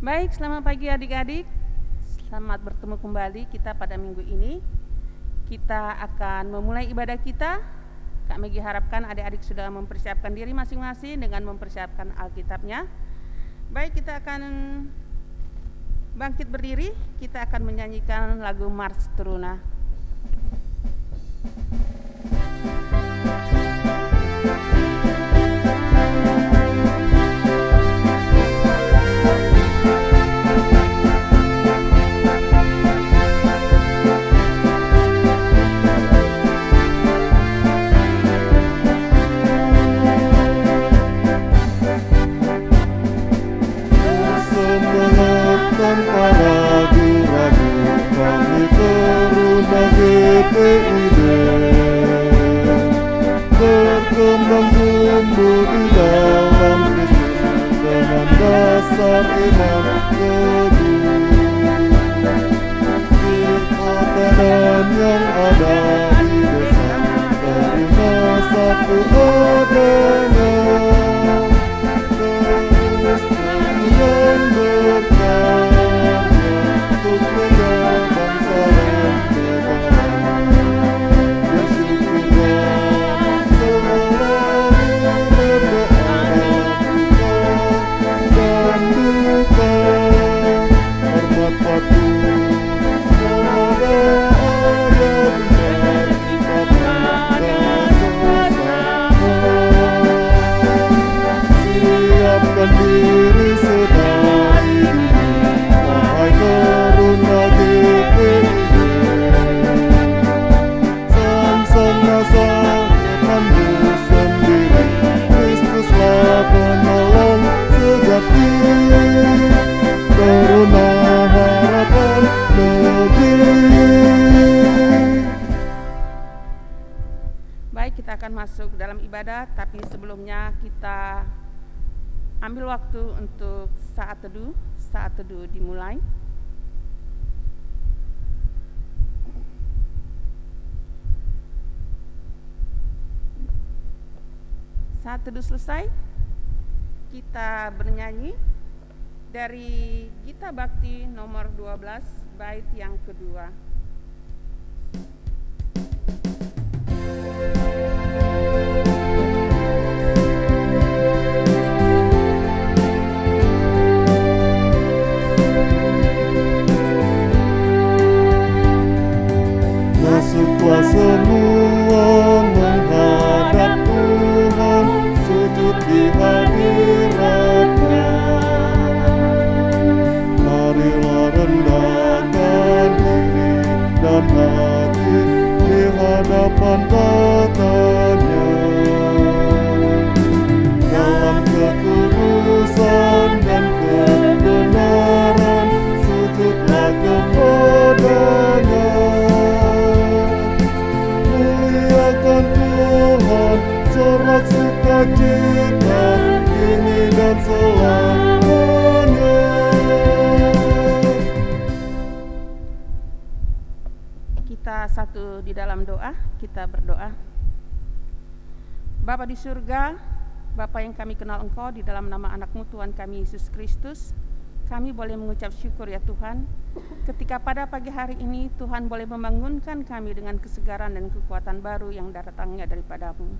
Baik, selamat pagi adik-adik. Selamat bertemu kembali kita pada minggu ini. Kita akan memulai ibadah kita. Kak Megi harapkan adik-adik sudah mempersiapkan diri masing-masing dengan mempersiapkan Alkitabnya. Baik, kita akan bangkit berdiri. Kita akan menyanyikan lagu Mars Teruna. Tanpa ragu-ragu kami teruna GPID, berkembang tumbuh di dalam Kristus dengan dasar iman teguh. Perkotaan yang ada di desa terima satu adanya, terus kemudian berkarya untuk menjaga bangsa dan negara. Bersyukurlah selalu berdoa dan duka, hormat patuh pada ayat dan pada sesama. Siapkan diri sedari dini, wahai teruna GPID. Sang masa depanmu sendiri, Kristuslah penolong sejati, teruna harapan negeri. Baik, kita akan masuk dalam ibadah, tapi sebelumnya kita ambil waktu untuk saat teduh. Saat teduh dimulai. Saat teduh selesai, kita bernyanyi dari Gita Bakti nomor 12, bait yang kedua. Masuklah semua menghadap Tuhan, sujud di hadirat-Nya. Marilah rendahkan diri dan hati di hadapan tata-Nya. Dalam kekudusan dan kebenaran, sujudlah kepada-Nya. Muliakan Tuhan, sorak sukacita kini dan selamanya. Kita satu di dalam doa, kita berdoa. Bapa di surga, Bapa yang kami kenal Engkau, di dalam nama anak-Mu Tuhan kami Yesus Kristus, kami boleh mengucap syukur ya Tuhan, ketika pada pagi hari ini Tuhan boleh membangunkan kami dengan kesegaran dan kekuatan baru yang datangnya daripada-Mu.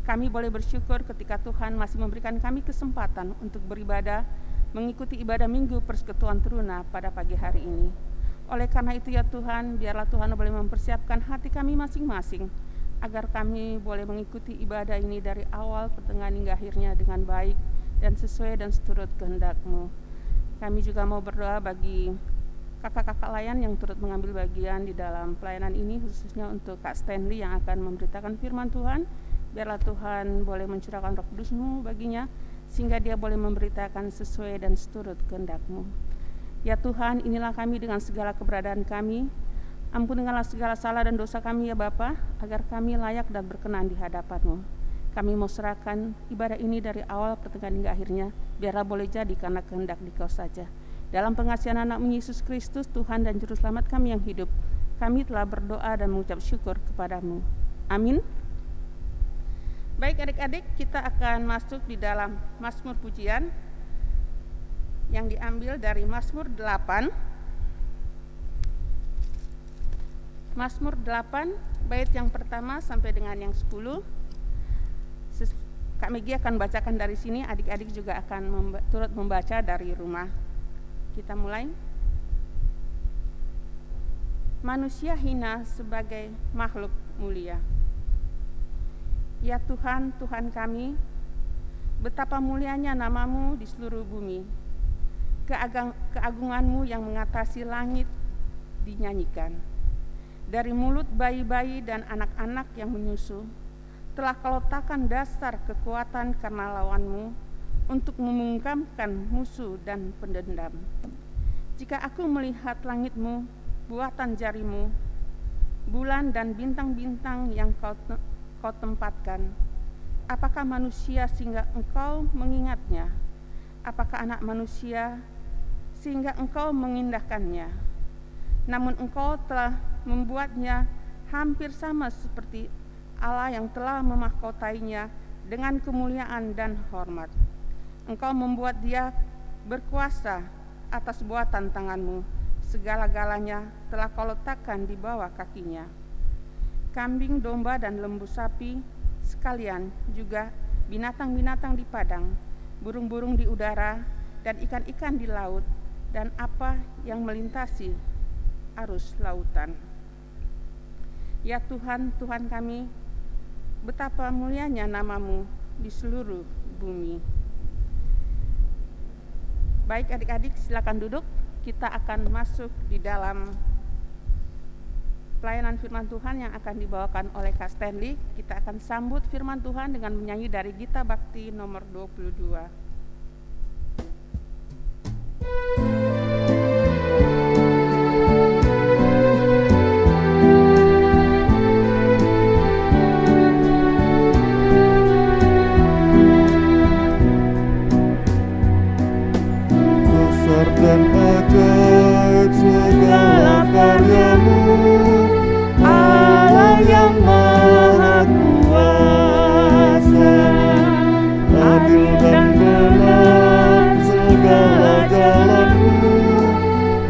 Kami boleh bersyukur ketika Tuhan masih memberikan kami kesempatan untuk beribadah, mengikuti ibadah Minggu Persekutuan Teruna pada pagi hari ini. Oleh karena itu ya Tuhan, biarlah Tuhan boleh mempersiapkan hati kami masing-masing, agar kami boleh mengikuti ibadah ini dari awal, pertengahan hingga akhirnya dengan baik dan sesuai dan seturut kehendak-Mu. Kami juga mau berdoa bagi kakak-kakak layan yang turut mengambil bagian di dalam pelayanan ini, khususnya untuk Kak Stanley yang akan memberitakan firman Tuhan. Biarlah Tuhan boleh mencurahkan Roh Kudus-Mu baginya, sehingga dia boleh memberitakan sesuai dan seturut kehendak-Mu. Ya Tuhan, inilah kami dengan segala keberadaan kami. Ampunilah segala salah dan dosa kami ya Bapa, agar kami layak dan berkenan di hadapan-Mu. Kami mau serahkan ibadah ini dari awal, pertengahan hingga akhirnya, biarlah boleh jadi karena kehendak Dikau saja. Dalam pengasihan anak-Mu Yesus Kristus, Tuhan dan Juru Selamat kami yang hidup, kami telah berdoa dan mengucap syukur kepada-Mu. Amin. Baik adik-adik, kita akan masuk di dalam Mazmur Pujian. yang diambil dari Mazmur 8. Mazmur 8 bait yang pertama sampai dengan yang 10. Kak Megi akan bacakan dari sini, adik-adik juga akan turut membaca dari rumah. Kita mulai. Manusia hina sebagai makhluk mulia. Ya Tuhan, Tuhan kami, betapa mulianya nama-Mu di seluruh bumi. Keagungan-Mu yang mengatasi langit dinyanyikan. Dari mulut bayi-bayi dan anak-anak yang menyusu, telah Kau letakkan dasar kekuatan karena lawan-Mu untuk membungkamkan musuh dan pendendam. Jika aku melihat langit-Mu, buatan jari-Mu, bulan dan bintang-bintang yang Kau tempatkan, apakah manusia sehingga Engkau mengingatnya? Apakah anak manusia sehingga Engkau mengindahkannya? Namun Engkau telah membuatnya hampir sama seperti Allah yang telah memahkotainya dengan kemuliaan dan hormat. Engkau membuat dia berkuasa atas buatan tangan-Mu. Segala-galanya telah Kau letakkan di bawah kakinya. Kambing, domba, dan lembu sapi sekalian, juga binatang-binatang di padang, burung-burung di udara, dan ikan-ikan di laut, dan apa yang melintasi arus lautan. Ya Tuhan, Tuhan kami, betapa mulianya nama-Mu di seluruh bumi. Baik adik-adik, silakan duduk. Kita akan masuk di dalam pelayanan firman Tuhan yang akan dibawakan oleh Kak Stanley. Kita akan sambut firman Tuhan dengan menyanyi dari Gita Bakti nomor 22. Dan ajaib segala karya-Mu, Allah yang Maha Kuasa. Adil dan benar segala jalan-Mu,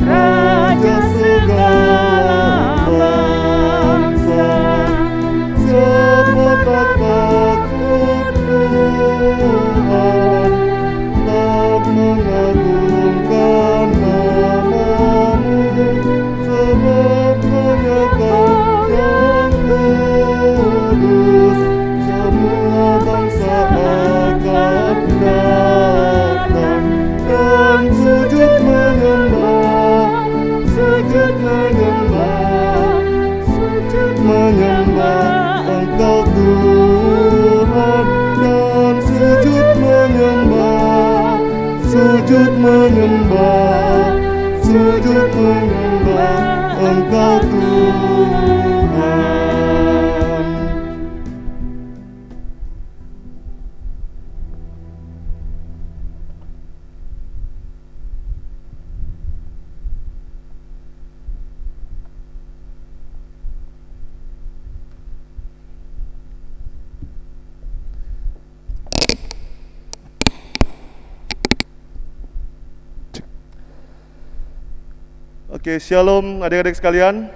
Raja segala bangsa. Siapa tak takut Tuhan, tak mengagungkan nama-Mu, sebab hanya Kau yang kudus. Semua bangsa akan datang dan sujud menyembah, sujud menyembah, sujud menyembah Engkau Tuhan, dan sujud menyembah, sujud menyembah, sujud menyembah Engkau Tuhan. Oke, shalom adik-adik sekalian.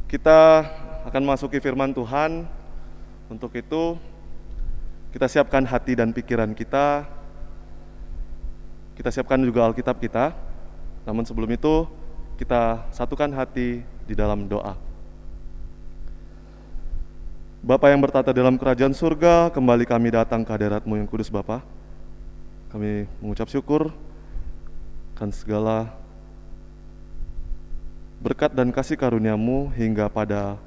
Kita akan masuki firman Tuhan. Untuk itu, kita siapkan hati dan pikiran kita. Kita siapkan juga Alkitab kita. Namun sebelum itu, kita satukan hati di dalam doa. Bapa yang bertata dalam kerajaan surga, kembali kami datang ke hadirat-Mu yang kudus Bapa. Kami mengucap syukur akan segala berkat dan kasih karunia-Mu hingga pada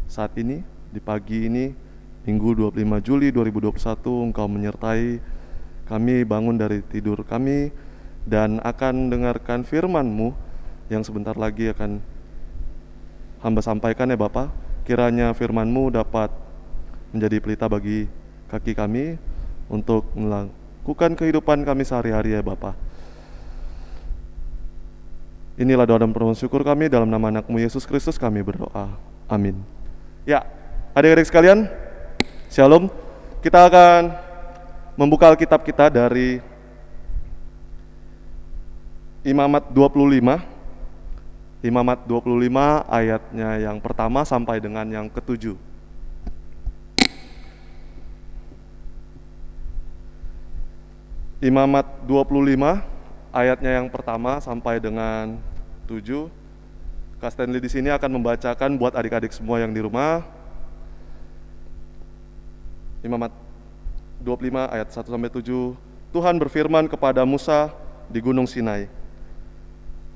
saat ini, di pagi ini, Minggu 25 Juli 2021, Engkau menyertai kami bangun dari tidur kami dan akan dengarkan firman-Mu yang sebentar lagi akan hamba sampaikan ya Bapa. Kiranya firman-Mu dapat menjadi pelita bagi kaki kami untuk melakukan kehidupan kami sehari-hari ya Bapa. Inilah doa dan permohonan syukur kami, dalam nama anak-Mu Yesus Kristus kami berdoa. Amin. Ya, adik-adik sekalian, shalom. Kita akan membuka Alkitab kita dari Imamat 25. Imamat 25 ayatnya yang pertama sampai dengan yang ketujuh. Imamat 25 ayatnya yang pertama sampai dengan 7. Kak Stanley di sini akan membacakan buat adik-adik semua yang di rumah. Imamat 25 ayat 1 sampai 7. Tuhan berfirman kepada Musa di Gunung Sinai.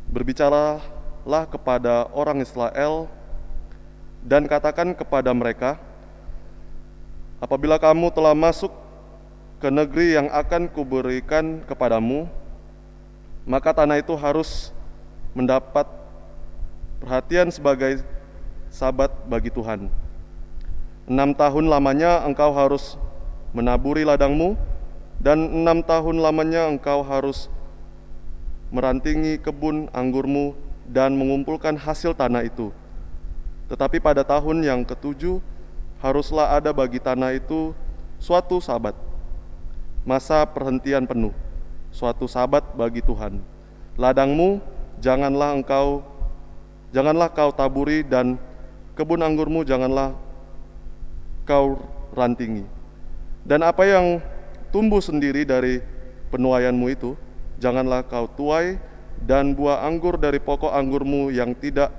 Berbicaralah kepada orang Israel dan katakan kepada mereka, apabila kamu telah masuk ke negeri yang akan kuberikan kepadamu, maka tanah itu harus mendapat perhatian sebagai sabat bagi Tuhan. 6 tahun lamanya engkau harus menaburi ladangmu, dan 6 tahun lamanya engkau harus merantingi kebun anggurmu dan mengumpulkan hasil tanah itu. Tetapi pada tahun yang ketujuh haruslah ada bagi tanah itu suatu sabat, masa perhentian penuh, suatu sabat bagi Tuhan. Ladangmu janganlah kau taburi, dan kebun anggurmu janganlah kau rantingi. Dan apa yang tumbuh sendiri dari penuaianmu itu janganlah kau tuai, dan buah anggur dari pokok anggurmu yang tidak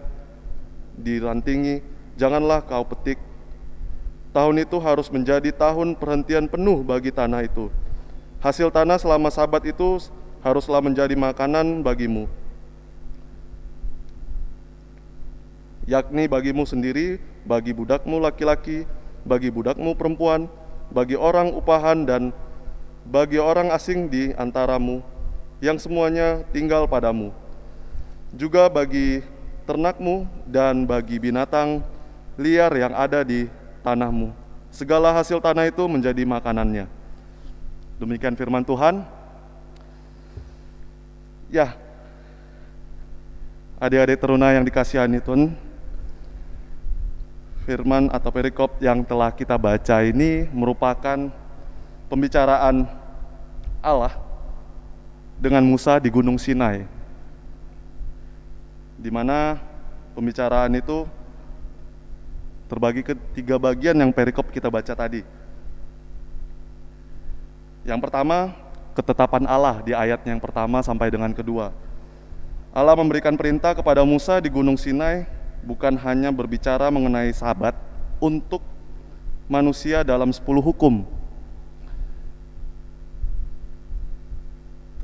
dirantingi janganlah kau petik. Tahun itu harus menjadi tahun perhentian penuh bagi tanah itu. Hasil tanah selama sabat itu haruslah menjadi makanan bagimu, yakni bagimu sendiri, bagi budakmu laki-laki, bagi budakmu perempuan, bagi orang upahan, dan bagi orang asing di antaramu yang semuanya tinggal padamu, juga bagi ternakmu dan bagi binatang liar yang ada di tanahmu. Segala hasil tanah itu menjadi makanannya. Demikian firman Tuhan. Ya, adik-adik teruna yang dikasihani Tuhan, firman atau perikop yang telah kita baca ini merupakan pembicaraan Allah dengan Musa di Gunung Sinai, di mana pembicaraan itu terbagi ke 3 bagian yang perikop kita baca tadi. Yang pertama, ketetapan Allah di ayat yang pertama sampai dengan kedua. Allah memberikan perintah kepada Musa di Gunung Sinai bukan hanya berbicara mengenai sabat untuk manusia dalam 10 hukum,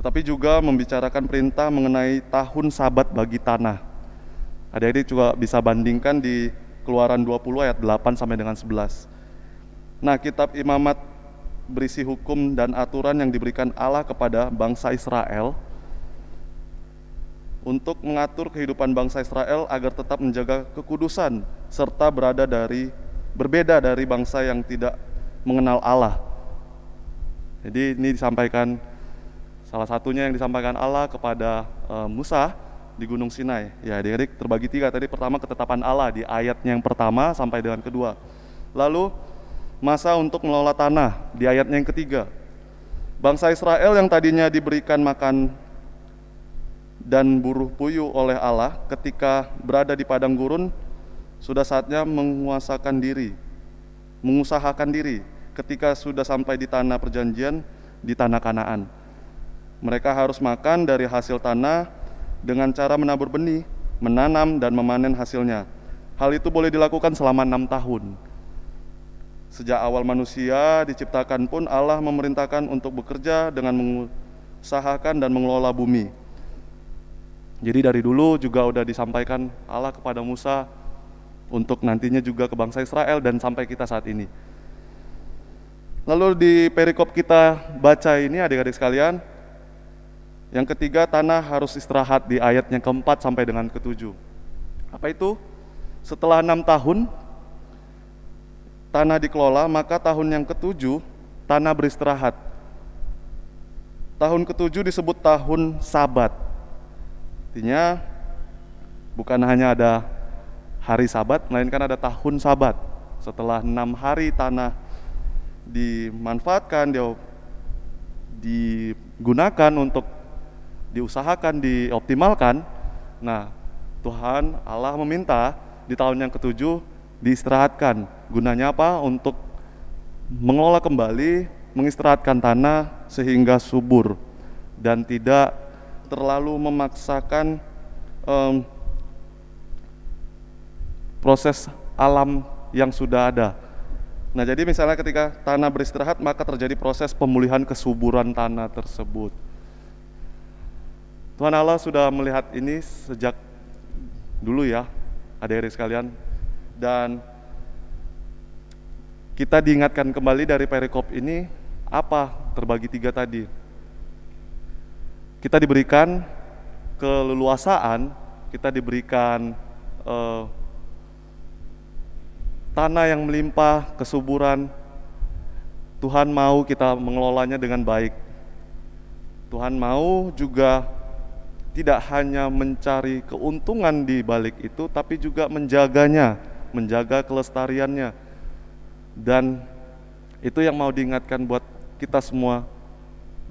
tetapi juga membicarakan perintah mengenai tahun sabat bagi tanah. Adik-adik juga bisa bandingkan di Keluaran 20 ayat 8 sampai dengan 11. Nah, kitab Imamat berisi hukum dan aturan yang diberikan Allah kepada bangsa Israel untuk mengatur kehidupan bangsa Israel agar tetap menjaga kekudusan serta berbeda dari bangsa yang tidak mengenal Allah. Jadi ini disampaikan, salah satunya yang disampaikan Allah kepada Musa di Gunung Sinai. Ya, adik-adik terbagi 3 tadi. Pertama, ketetapan Allah di ayatnya yang pertama sampai dengan kedua. Lalu masa untuk mengelola tanah di ayatnya yang ketiga. Bangsa Israel yang tadinya diberikan makan dan buruh puyuh oleh Allah ketika berada di padang gurun, sudah saatnya mengusahakan diri ketika sudah sampai di tanah perjanjian, di tanah Kanaan. Mereka harus makan dari hasil tanah dengan cara menabur benih, menanam dan memanen hasilnya. Hal itu boleh dilakukan selama 6 tahun. Sejak awal manusia diciptakan pun Allah memerintahkan untuk bekerja dengan mengusahakan dan mengelola bumi. Jadi dari dulu juga udah disampaikan Allah kepada Musa untuk nantinya juga ke bangsa Israel dan sampai kita saat ini. Lalu di perikop kita baca ini adik-adik sekalian, yang ketiga, tanah harus istirahat di ayat yang keempat sampai dengan ketujuh. Apa itu? Setelah 6 tahun tanah dikelola, maka tahun yang ketujuh tanah beristirahat. Tahun ketujuh disebut tahun Sabat. Artinya bukan hanya ada hari Sabat, melainkan ada tahun Sabat. Setelah 6 hari tanah dimanfaatkan, digunakan untuk diusahakan, dioptimalkan. Nah, Tuhan Allah meminta di tahun yang ketujuh diistirahatkan. Gunanya apa? Untuk mengelola kembali, mengistirahatkan tanah sehingga subur dan tidak terlalu memaksakan proses alam yang sudah ada. Nah, jadi misalnya ketika tanah beristirahat, maka terjadi proses pemulihan kesuburan tanah tersebut. Tuhan Allah sudah melihat ini sejak dulu ya, adik-adik sekalian. Dan kita diingatkan kembali dari perikop ini, apa? Terbagi 3 tadi. Kita diberikan keleluasaan, kita diberikan tanah yang melimpah, kesuburan. Tuhan mau kita mengelolanya dengan baik. Tuhan mau juga tidak hanya mencari keuntungan di balik itu, tapi juga menjaganya, menjaga kelestariannya. Dan itu yang mau diingatkan buat kita semua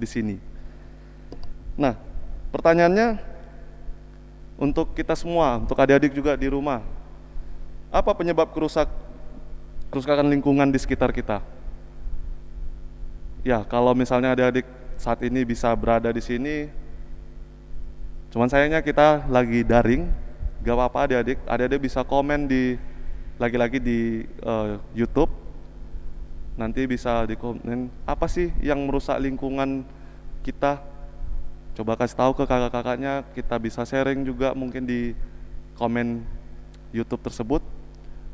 di sini. Nah, pertanyaannya untuk kita semua, untuk adik-adik juga di rumah, apa penyebab kerusakan lingkungan di sekitar kita? Ya, kalau misalnya adik-adik saat ini bisa berada di sini, cuman sayangnya kita lagi daring, gak apa-apa adik-adik bisa komen lagi-lagi di YouTube. Nanti bisa di komen apa sih yang merusak lingkungan kita. Coba kasih tahu ke kakak-kakaknya, kita bisa sharing juga mungkin di komen YouTube tersebut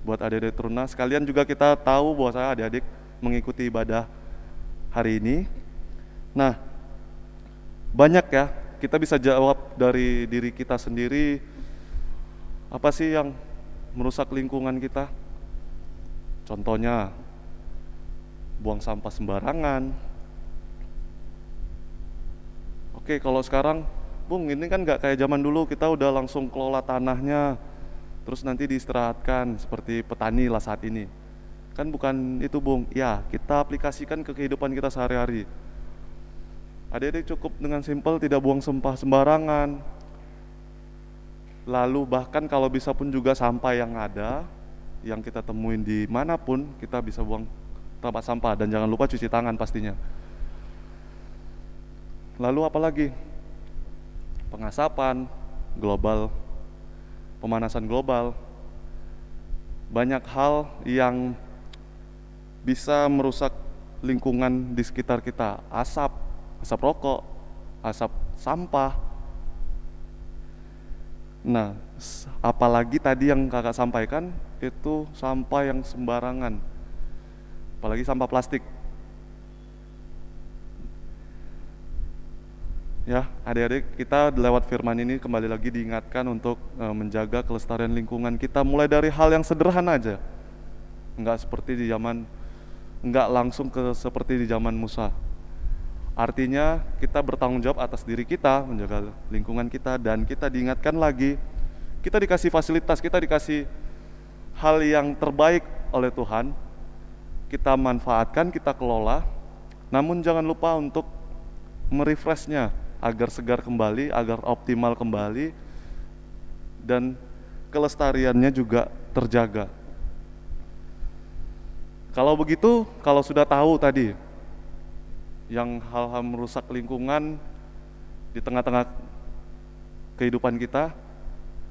buat adik-adik Teruna. Sekalian juga kita tahu bahwa saya adik-adik mengikuti ibadah hari ini. Nah, banyak ya, kita bisa jawab dari diri kita sendiri, apa sih yang merusak lingkungan kita. Contohnya, buang sampah sembarangan. Oke, kalau sekarang, Bung, ini kan nggak kayak zaman dulu, kita udah langsung kelola tanahnya, terus nanti diistirahatkan seperti petani lah saat ini. Kan bukan itu, Bung. Ya, kita aplikasikan ke kehidupan kita sehari-hari. Adik-adik cukup dengan simpel tidak buang sampah sembarangan. Lalu bahkan kalau bisa pun juga sampah yang ada, yang kita temuin di manapun, kita bisa buang tempat sampah, dan jangan lupa cuci tangan pastinya. Lalu apalagi? Pengasapan global, pemanasan global. Banyak hal yang bisa merusak lingkungan di sekitar kita. Asap rokok, asap sampah. Nah, apalagi tadi yang kakak sampaikan, itu sampah yang sembarangan. Apalagi sampah plastik. Ya, adik-adik, kita lewat firman ini kembali lagi diingatkan untuk menjaga kelestarian lingkungan kita, mulai dari hal yang sederhana aja. Enggak langsung seperti di zaman Musa. Artinya kita bertanggung jawab atas diri kita, menjaga lingkungan kita, dan kita diingatkan lagi, kita dikasih fasilitas, kita dikasih hal yang terbaik oleh Tuhan. Kita manfaatkan, kita kelola, namun jangan lupa untuk merefreshnya agar segar kembali, agar optimal kembali, dan kelestariannya juga terjaga. Kalau begitu, kalau sudah tahu tadi yang hal-hal merusak lingkungan di tengah-tengah kehidupan kita,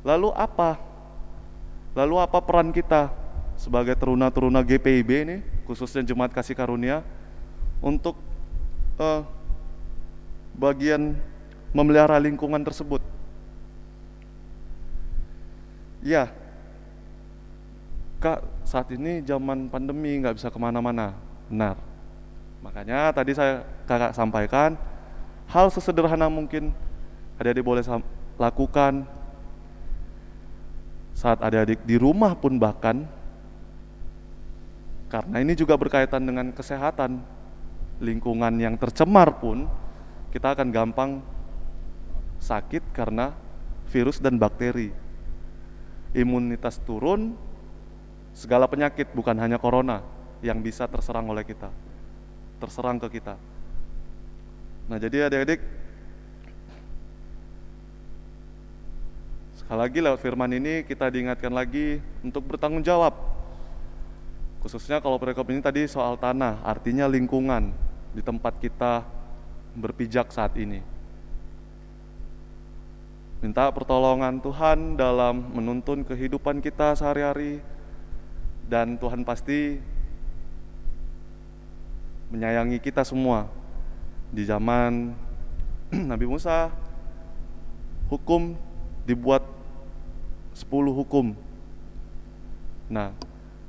lalu apa? Lalu apa peran kita sebagai teruna-teruna GPIB ini, khususnya Jemaat Kasih Karunia, untuk bagian memelihara lingkungan tersebut? Ya, Kak, saat ini zaman pandemi nggak bisa kemana-mana, benar. Makanya tadi kakak sampaikan, hal sesederhana mungkin adik-adik boleh lakukan saat adik-adik di rumah pun bahkan, karena ini juga berkaitan dengan kesehatan. Lingkungan yang tercemar pun kita akan gampang sakit karena virus dan bakteri. Imunitas turun, segala penyakit bukan hanya corona yang bisa terserang ke kita. Nah, jadi adik-adik, Sekali lagi lewat firman ini kita diingatkan lagi untuk bertanggung jawab. Khususnya kalau perikop ini tadi soal tanah, artinya lingkungan di tempat kita berpijak saat ini. Minta pertolongan Tuhan dalam menuntun kehidupan kita sehari-hari, dan Tuhan pasti menyayangi kita semua. Di zaman Nabi Musa, hukum dibuat 10 hukum. Nah,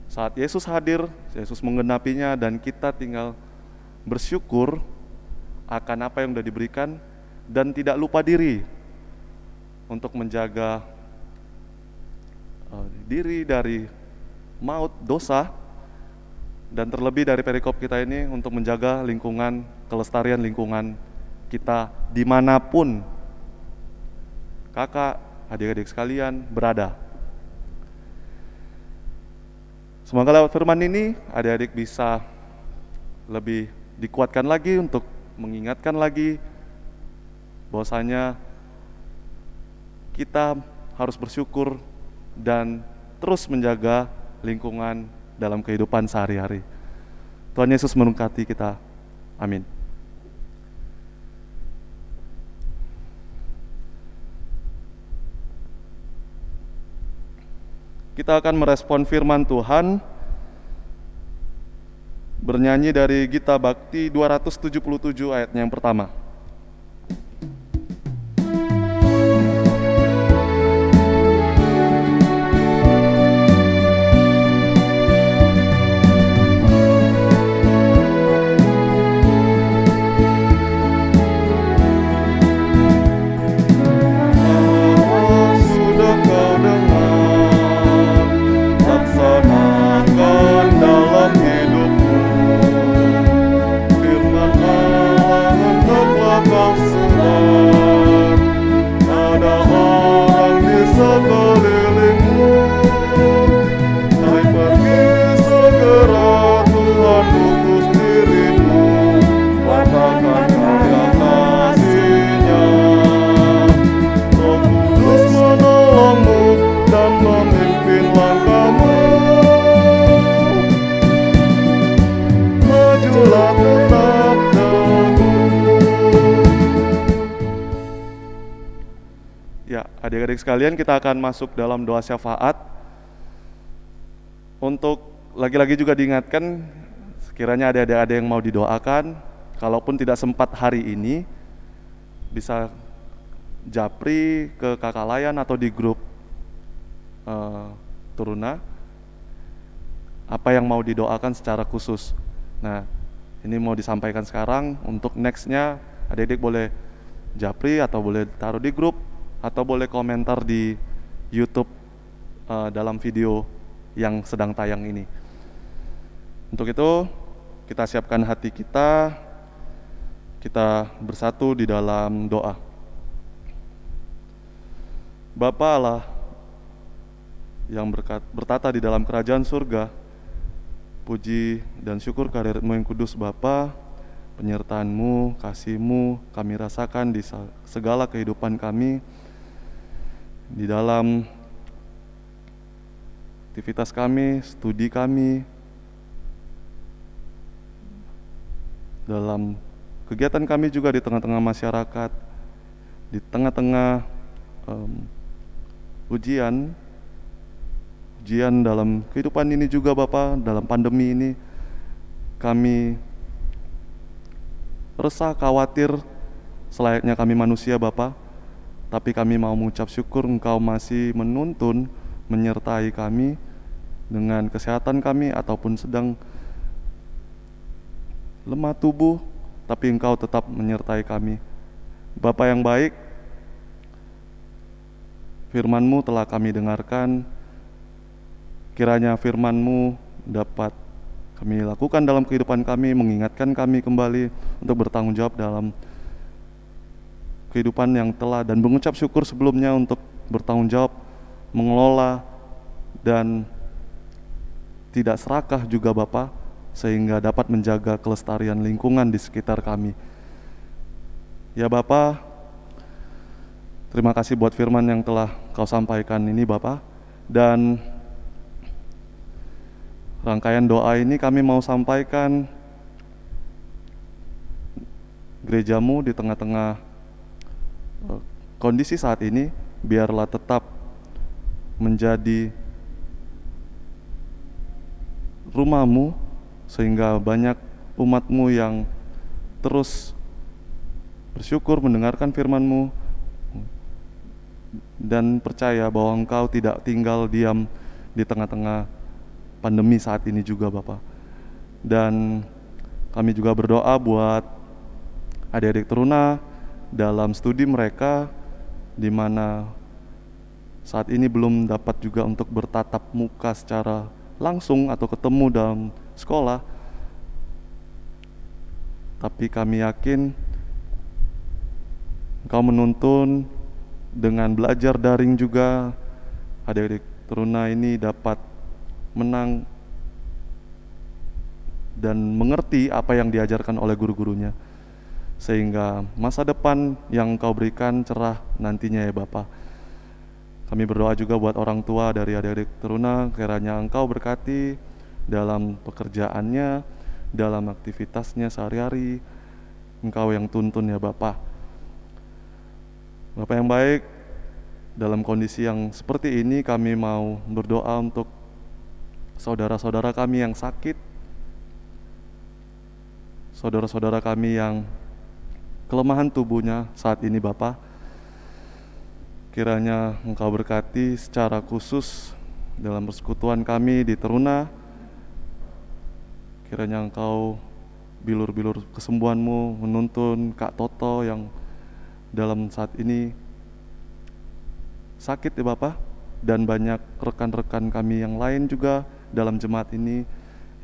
saat Yesus hadir, Yesus menggenapinya, dan kita tinggal bersyukur akan apa yang sudah diberikan dan tidak lupa diri untuk menjaga diri dari maut, dosa, dan terlebih dari perikop kita ini untuk menjaga lingkungan, kelestarian lingkungan kita dimanapun kakak, adik-adik sekalian berada. Semoga lewat firman ini adik-adik bisa lebih dikuatkan lagi untuk mengingatkan lagi bahwasanya kita harus bersyukur dan terus menjaga lingkungan dalam kehidupan sehari-hari. Tuhan Yesus memberkati kita. Amin. Kita akan merespon firman Tuhan bernyanyi dari Gita Bakti 277 ayatnya yang pertama. Adik-adik sekalian, kita akan masuk dalam doa syafaat. Untuk lagi-lagi juga diingatkan, sekiranya ada yang mau didoakan, kalaupun tidak sempat hari ini, bisa japri ke kakak layan atau di grup Turuna, apa yang mau didoakan secara khusus. Nah, ini mau disampaikan sekarang. Untuk nextnya, adik-adik boleh japri atau boleh taruh di grup, atau boleh komentar di YouTube dalam video yang sedang tayang ini. Untuk itu, kita siapkan hati kita bersatu di dalam doa. Bapa Allah yang bertata di dalam kerajaan surga, puji dan syukur kehadirat-Mu yang kudus Bapa, penyertaan-Mu, kasih-Mu kami rasakan di segala kehidupan kami, di dalam aktivitas kami, studi kami, dalam kegiatan kami juga di tengah-tengah masyarakat, di tengah-tengah ujian dalam kehidupan ini juga Bapa, dalam pandemi ini kami resah, khawatir selayaknya kami manusia Bapa. Tapi kami mau mengucap syukur Engkau masih menuntun, menyertai kami dengan kesehatan kami ataupun sedang lemah tubuh, tapi Engkau tetap menyertai kami. Bapa yang baik, firman-Mu telah kami dengarkan, kiranya firman-Mu dapat kami lakukan dalam kehidupan kami, mengingatkan kami kembali untuk bertanggung jawab dalam kehidupan yang telah, dan mengucap syukur sebelumnya untuk bertanggung jawab, mengelola, dan tidak serakah juga Bapa, sehingga dapat menjaga kelestarian lingkungan di sekitar kami. Ya Bapa, terima kasih buat firman yang telah Kau sampaikan ini Bapa. Dan rangkaian doa ini kami mau sampaikan gerejamu di tengah-tengah kondisi saat ini, biarlah tetap menjadi rumahmu, sehingga banyak umatmu yang terus bersyukur mendengarkan firman-Mu dan percaya bahwa Engkau tidak tinggal diam di tengah-tengah pandemi saat ini juga Bapa. Dan kami juga berdoa buat adik-adik teruna dalam studi mereka, di mana saat ini belum dapat juga untuk bertatap muka secara langsung atau ketemu dalam sekolah. Tapi kami yakin Engkau menuntun dengan belajar daring juga, adik-adik teruna ini dapat menang dan mengerti apa yang diajarkan oleh guru-gurunya, sehingga masa depan yang Engkau berikan cerah nantinya ya Bapa. Kami berdoa juga buat orang tua dari adik-adik teruna, kiranya Engkau berkati dalam pekerjaannya, dalam aktivitasnya sehari-hari. Engkau yang tuntun ya Bapa. Bapak yang baik, dalam kondisi yang seperti ini kami mau berdoa untuk saudara-saudara kami yang sakit, saudara-saudara kami yang kelemahan tubuhnya saat ini Bapa. Kiranya Engkau berkati secara khusus dalam persekutuan kami di teruna. Kiranya Engkau bilur-bilur kesembuhan-Mu menuntun Kak Toto yang dalam saat ini sakit ya Bapak, dan banyak rekan-rekan kami yang lain juga dalam jemaat ini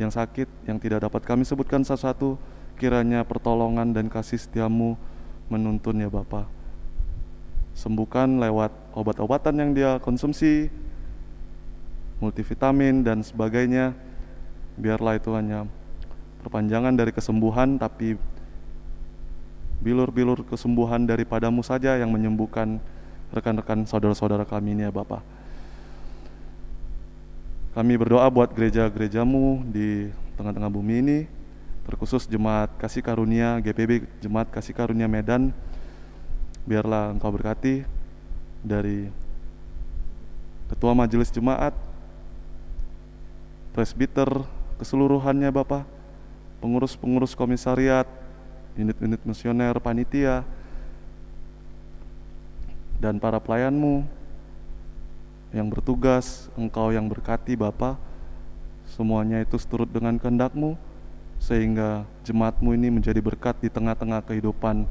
yang sakit, yang tidak dapat kami sebutkan satu-satu. Kiranya pertolongan dan kasih setia-Mu menuntun ya Bapak. Sembuhkan lewat obat-obatan yang dia konsumsi, multivitamin dan sebagainya. Biarlah itu hanya perpanjangan dari kesembuhan, tapi bilur-bilur kesembuhan daripada-Mu saja yang menyembuhkan rekan-rekan saudara-saudara kami ini ya Bapak. Kami berdoa buat gereja-gereja-Mu di tengah-tengah bumi ini, terkhusus Jemaat Kasih Karunia GPB, Jemaat Kasih Karunia Medan. Biarlah Engkau berkati dari Ketua Majelis Jemaat, presbiter keseluruhannya Bapak, pengurus-pengurus komisariat, unit-unit misioner, panitia, dan para pelayan-Mu yang bertugas. Engkau yang berkati Bapa, semuanya itu seturut dengan kehendak-Mu, sehingga jemaat-Mu ini menjadi berkat di tengah-tengah kehidupan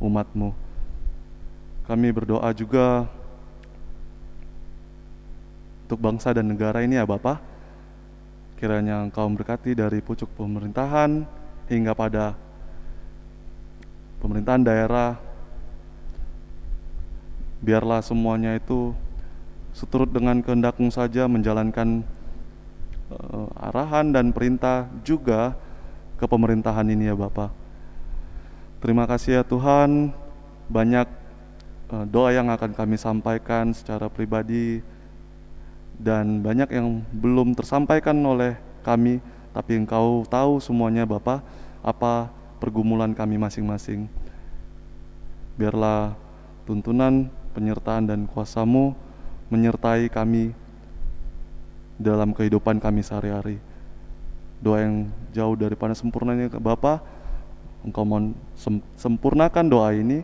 umat-Mu. Kami berdoa juga untuk bangsa dan negara ini ya Bapa. Kiranya Engkau berkati dari pucuk pemerintahan hingga pada pemerintahan daerah. Biarlah semuanya itu seturut dengan kehendak-Mu saja, menjalankan arahan dan perintah juga ke pemerintahan ini ya Bapa. Terima kasih ya Tuhan. Banyak doa yang akan kami sampaikan secara pribadi, dan banyak yang belum tersampaikan oleh kami, tapi Engkau tahu semuanya Bapa, apa pergumulan kami masing-masing. Biarlah tuntunan, penyertaan dan kuasa-Mu menyertai kami dalam kehidupan kami sehari-hari. Doa yang jauh daripada sempurnanya Bapa, Engkau mohon sempurnakan doa ini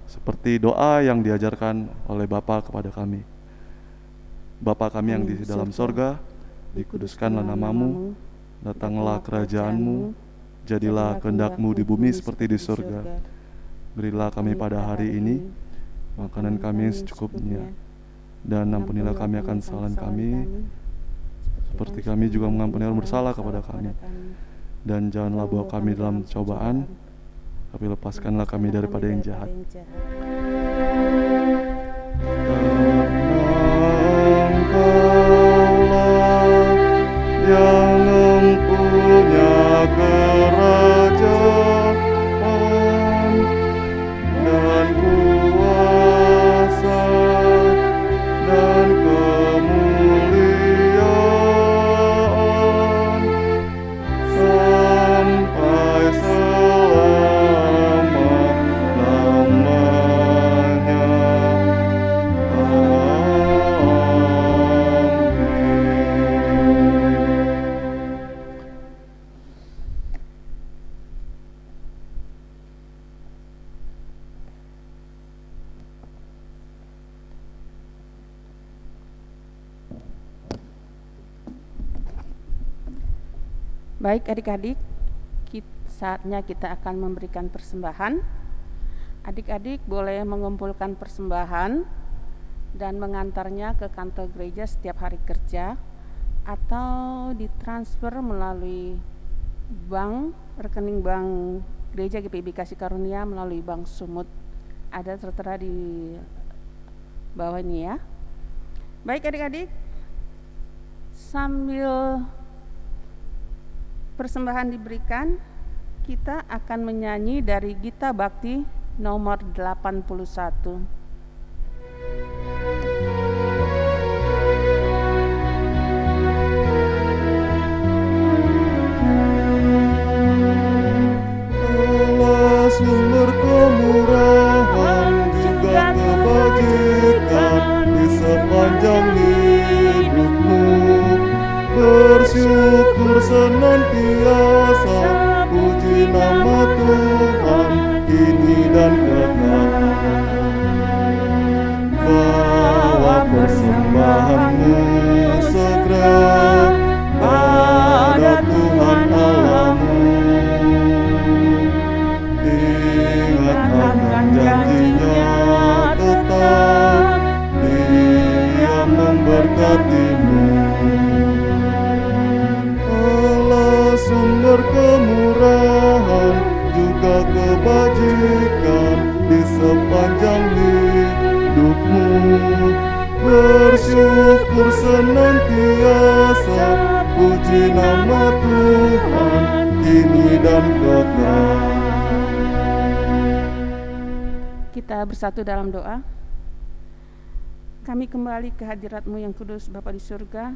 seperti doa yang diajarkan oleh Bapa kepada kami. Bapa kami yang di dalam sorga, dikuduskanlah nama-Mu, datanglah kerajaan-Mu, jadilah kehendak-Mu di bumi seperti di surga. Berilah kami pada hari ini makanan kami yang secukupnya, dan ampunilah kami akan kesalahan kami, seperti kami juga mengampuni orang bersalah kepada kami. Dan janganlah bawa kami dalam cobaan, tapi lepaskanlah kami daripada yang jahat. Engkaulah yang mempunyai kerajaan dan kuasa Baik adik-adik, saatnya kita akan memberikan persembahan. Adik-adik boleh mengumpulkan persembahan dan mengantarnya ke kantor gereja setiap hari kerja atau ditransfer melalui rekening bank gereja GPIB Kasih Karunia melalui Bank Sumut. Ada tertera di bawah ini ya. Baik adik-adik, sambil persembahan diberikan, kita akan menyanyi dari Gita Bakti nomor 81. Allah sumber kemurahan juga kebajikan di sepanjang hidupmu. Bersyukur senantiasa, puji nama Tuhan kini dan kekal. Bawa persembahanmu segera pada Tuhan Allahmu. Ingat akan janjinya tetap, Dia memberkatimu. Allah sumber kemurahan juga kebajikan di sepanjang hidupmu. Bersyukur senantiasa, puji nama Tuhan kini dan kekal. Kita bersatu dalam doa. Kami kembali ke hadirat-Mu yang kudus Bapa di surga.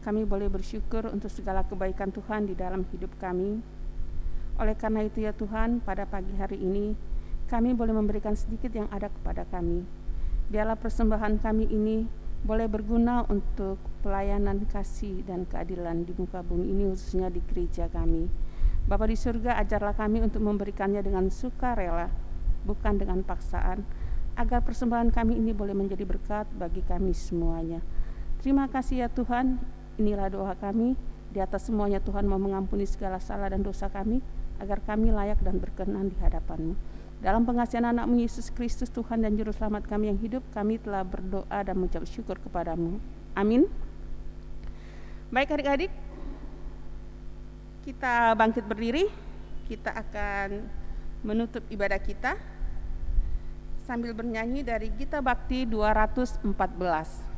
Kami boleh bersyukur untuk segala kebaikan Tuhan di dalam hidup kami. Oleh karena itu ya Tuhan, pada pagi hari ini kami boleh memberikan sedikit yang ada kepada kami. Biarlah persembahan kami ini boleh berguna untuk pelayanan kasih dan keadilan di muka bumi ini, khususnya di gereja kami. Bapa di surga, ajarlah kami untuk memberikannya dengan sukarela, bukan dengan paksaan, agar persembahan kami ini boleh menjadi berkat bagi kami semuanya. Terima kasih ya Tuhan. Inilah doa kami. Di atas semuanya Tuhan mau mengampuni segala salah dan dosa kami, agar kami layak dan berkenan di hadapan-Mu. Dalam pengasihan anak-Mu Yesus Kristus Tuhan dan Juru Selamat kami yang hidup, kami telah berdoa dan mengucap syukur kepada-Mu. Amin. Baik adik-adik, kita bangkit berdiri. Kita akan menutup ibadah kita sambil bernyanyi dari Gita Bakti 214.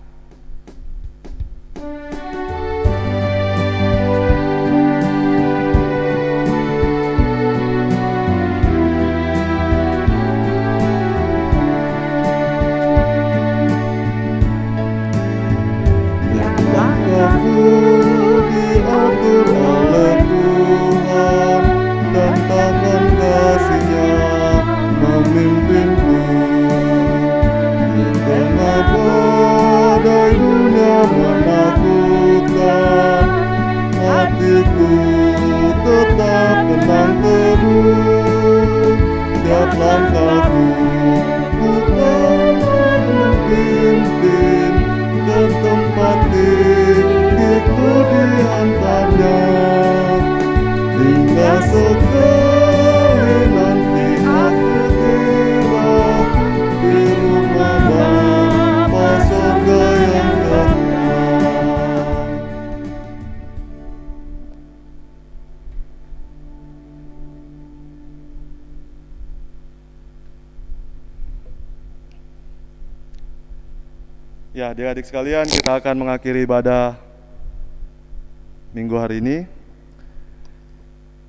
Diatur oleh Tuhan dan tangan kasih-Nya memimpinku. Di tengah badai dunia menakutkan, hatiku tetap tenang teduh. Tiap langkahku Tuhan memimpin ke tempat tinggiku diantarnya, hingga sekali nanti aku tiba di rumah Bapa surga yang kekal. Ya, adik-adik sekalian, kita akan mengakhiri ibadah minggu hari ini.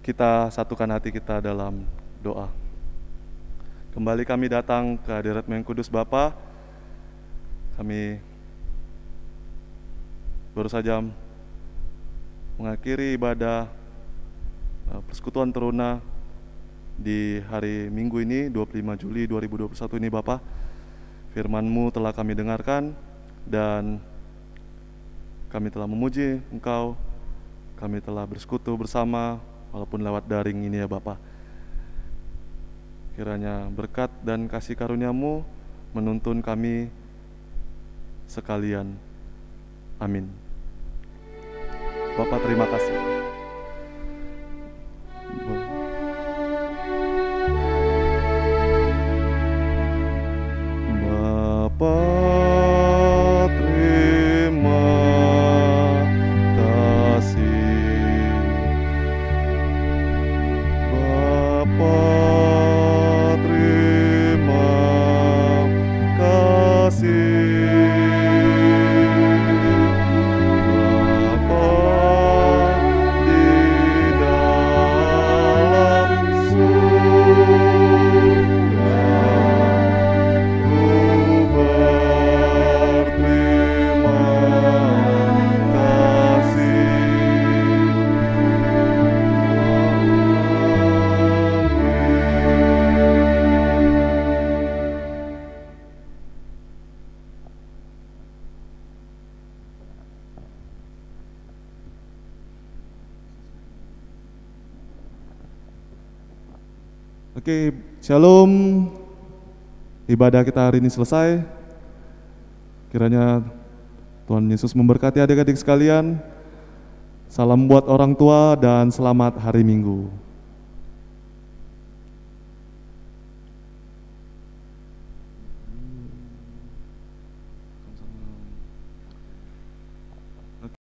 Kita satukan hati kita dalam doa. Kembali kami datang ke hadirat-Mu yang kudus Bapa. Kami baru saja mengakhiri ibadah persekutuan teruna di hari Minggu ini, 25 Juli 2021 ini Bapa. Firman-Mu telah kami dengarkan dan kami telah memuji Engkau, kami telah bersekutu bersama walaupun lewat daring ini ya Bapa. Kiranya berkat dan kasih karunia-Mu menuntun kami sekalian. Amin. Bapa, terima kasih. Oke, shalom. Ibadah kita hari ini selesai. Kiranya Tuhan Yesus memberkati adik-adik sekalian. Salam buat orang tua dan selamat hari Minggu.